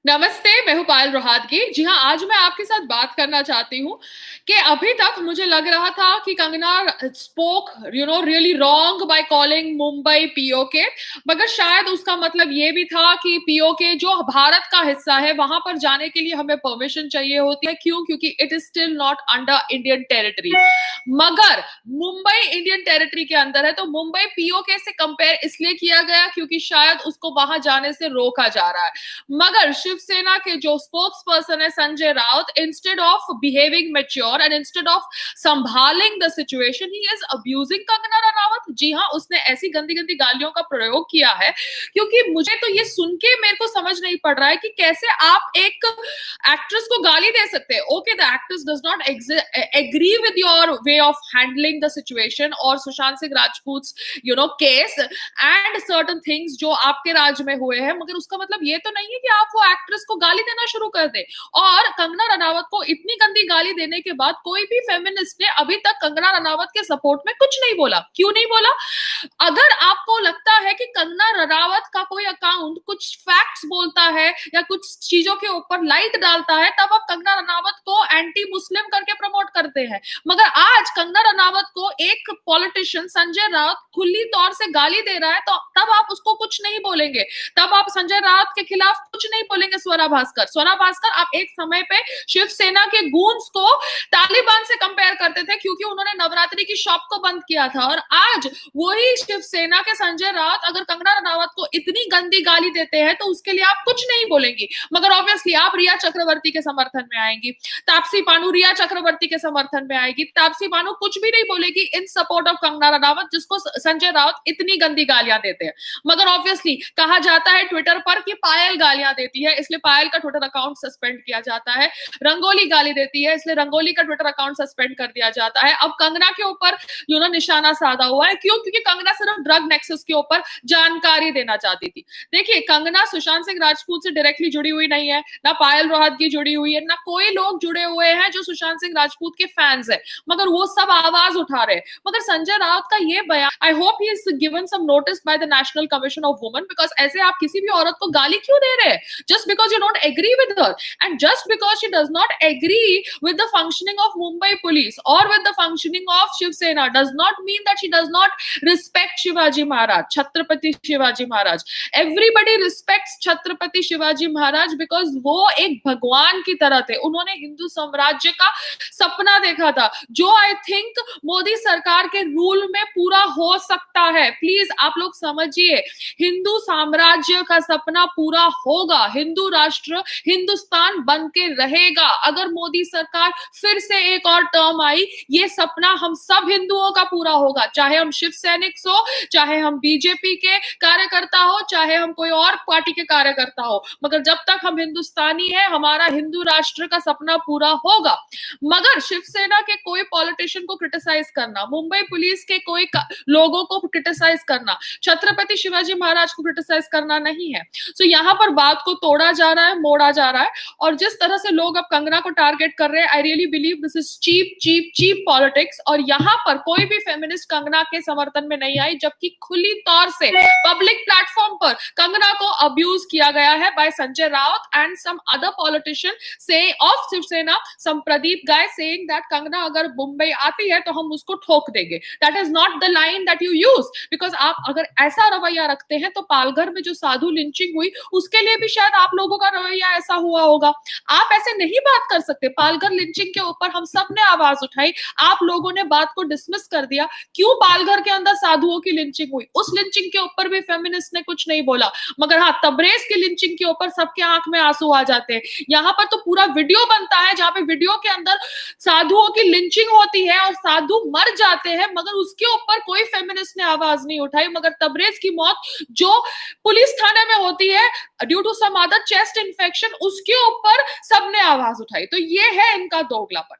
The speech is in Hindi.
नमस्ते, मैं हूँ पायल रोहातगी। जी हाँ, आज मैं आपके साथ बात करना चाहती हूँ कि अभी तक मुझे लग रहा था कि Kangana spoke really wrong by calling Mumbai PoK. मगर शायद उसका मतलब ये भी था कि पीओके जो भारत का हिस्सा है वहां पर जाने के लिए हमें परमिशन चाहिए होती है। क्योंकि it is still not under Indian territory. मगर मुंबई इंडियन टेरिटरी के अंदर है, तो मुंबई पीओके से कंपेयर इसलिए किया गया क्योंकि शायद उसको वहां जाने से रोका जा रहा है। मगर शिवसेना के जो स्पोक्स पर्सन है Sanjay Raut, instead of behaving mature and instead of संभालिंग the situation, he is abusing Kangana Ranaut. जी हाँ, उसने ऐसी गंदी गंदी गालियों का प्रयोग किया है क्योंकि मुझे तो ये सुन के मेरे को समझ नहीं पड़ रहा है कि कैसे आप एक एक्ट्रेस को गाली दे सकते हैं। Okay, the actress does not agree with your way of handling the situation और Sushant Singh Rajput case and certain things जो आपके राज्य में हुए हैं, मगर उसका मतलब ये तो नहीं है कि आप वो एक्ट्रेस को गाली देना शुरू कर दे। और कंगना रनावत को इतनी गंदी गाली देने के बाद कोई भी फेमिनिस्ट ने अभी तक कंगना रनावत के सपोर्ट में कुछ नहीं बोला। क्यों नहीं बोला? अगर आपको लगता है कि कंगना रनावत का कोई अकाउंट कुछ फैक्ट्स बोलता है या कुछ चीजों के ऊपर लाइट डालता है, तब आप कंगना रनावत को एंटी मुस्लिम करके प्रमोट करते हैं। मगर आज कंगना रनावत को एक पॉलिटिशियन संजय राउत खुली तौर से गाली दे रहा है, तो तब आप उसको कुछ नहीं बोलेंगे। तब आप संजय राउत के खिलाफ कुछ नहीं बोलेंगे। स्वरा भास्कर आप एक समय पे शिवसेना के गूंज को तालिबान से कंपेयर करते थे क्योंकि उन्होंने नवरात्रि की शॉप को बंद किया था। और आज वही शिवसेना के संजय राउत अगर कंगना रनावत को इतनी गंदी गाली देते हैं तो उसके लिए आप कुछ नहीं बोलेंगी। मगर ऑब्वियसली आप रिया चक्रवर्ती के समर्थन में आएंगी, तापसी पानू रिया चक्रवर्ती के समर्थन में आएगी। तापसी पानू कुछ भी नहीं बोलेगी इन सपोर्ट ऑफ कंगना रनावत, जिसको संजय राउत इतनी गंदी गालियां देते हैं। मगर ऑब्वियसली कहा जाता है ट्विटर पर कि पायल गालियां देती है, इसलिए पायल का ट्विटर अकाउंट सस्पेंड किया जाता है। रंगोली गाली देती है, इसलिए रंगोली का ट्विटर अकाउंट सस्पेंड कर दिया जाता है। अब कंगना के ऊपर निशाना साधा हुआ है। क्यों? क्योंकि कंगना सिर्फ ड्रग नेक्सस के ऊपर जानकारी देना चाहती थी। देखिए, कंगना सुशांत सिंह राजपूत से डायरेक्टली जुड़ी हुई नहीं है, ना पायल रोहतगी जुड़ी हुई है, ना कोई लोग जुड़े हुए हैं जो सुशांत सिंह राजपूत के फैंस है, मगर वो सब आवाज उठा रहे हैं। मगर संजय राउत का ये बयान, I hope he is given some notice by the National Commission of Women, because ऐसे आप किसी भी औरत को गाली क्यों दे रहे हैं? Just because you don't agree with her and just because she does not agree with the functioning of Mumbai police or with the functioning of Shiv Sena does not mean that she does not respect Shivaji Maharaj, Chhatrapati Shivaji Maharaj. Everybody respects Chhatrapati Shivaji Maharaj because वो एक भगवान की तरह थे। उन्होंने हिंदू साम्राज्य का सपना देखा था जो आई थिंक मोदी सरकार के रूल में पूरा हो सकता है। प्लीज आप लोग समझिए, हिंदू साम्राज्य का सपना पूरा होगा, हिंदू राष्ट्र हिंदुस्तान बन के रहेगा। अगर मोदी सरकार फिर से एक और टर्म आई, ये सपना हम सब हिंदुओं का पूरा होगा, चाहे हम शिव सैनिक हो, चाहे हम बीजेपी के कार्यकर्ता हो, चाहे हम कोई और पार्टी के कार्यकर्ता हो। मगर जब तक हम हिंदुस्तानी है, हमारा हिंदू राष्ट्र का सपना पूरा होगा। मगर शिवसेना के कोई पॉलिटिशियन को क्रिटिसाइज करना, मुंबई पुलिस के कोई लोगों को क्रिटिसाइज करना, छत्रपति शिवाजी महाराज को क्रिटिसाइज करना नहीं है। सो यहाँ पर बात को तोड़ा जा रहा है, मोड़ा जा रहा है। और जिस तरह से लोग अब कंगना को टारगेट कर रहे हैं, I really believe this is cheap cheap cheap politics. और यहाँ पर कोई भी फेमिनिस्ट कंगना के समर्थन में नहीं आई, जबकि खुली तौर से पब्लिक प्लेटफॉर्म पर कंगना को अब्यूज किया गया है by Sanjay Raut and some other politician से of Shiv Sena, some Pradeep guy saying that Kangana अगर मुंबई आती है तो हम उसको ठोक देंगे। That is not the line that you use, because आप अगर ऐसा रवैया रखते हैं तो पालघर में जो साधु लिंचिंग हुई उसके लिए भी शायद आप लोगों का रवैया ऐसा हुआ होगा। आप ऐसे नहीं बात कर सकते। पालघर लिंचिंग के ऊपर हम सब ने आवाज उठाई, आप लोगों ने बात को डिसमिस कर दिया। क्यों पालघर के अंदर साधुओं की लिंचिंग हुई, उस लिंचिंग के ऊपर भी फेमिनिस्ट ने कुछ नहीं बोला। मगर हाँ, तबरेज की लिंचिंग के ऊपर सबके आंख में आंसू आ जाते हैं। यहाँ पर तो पूरा वीडियो बनता है जहां पे वीडियो के अंदर साधुओं की लिंचिंग होती है और साधु मर जाते हैं, मगर उसके ऊपर कोई फेमिनिस्ट ने आवाज नहीं उठाई। मगर तबरेज की मौत जो पुलिस थाने में होती है due to some other chest infection, उसके ऊपर सबने आवाज उठाई। तो ये है इनका दोगलापन।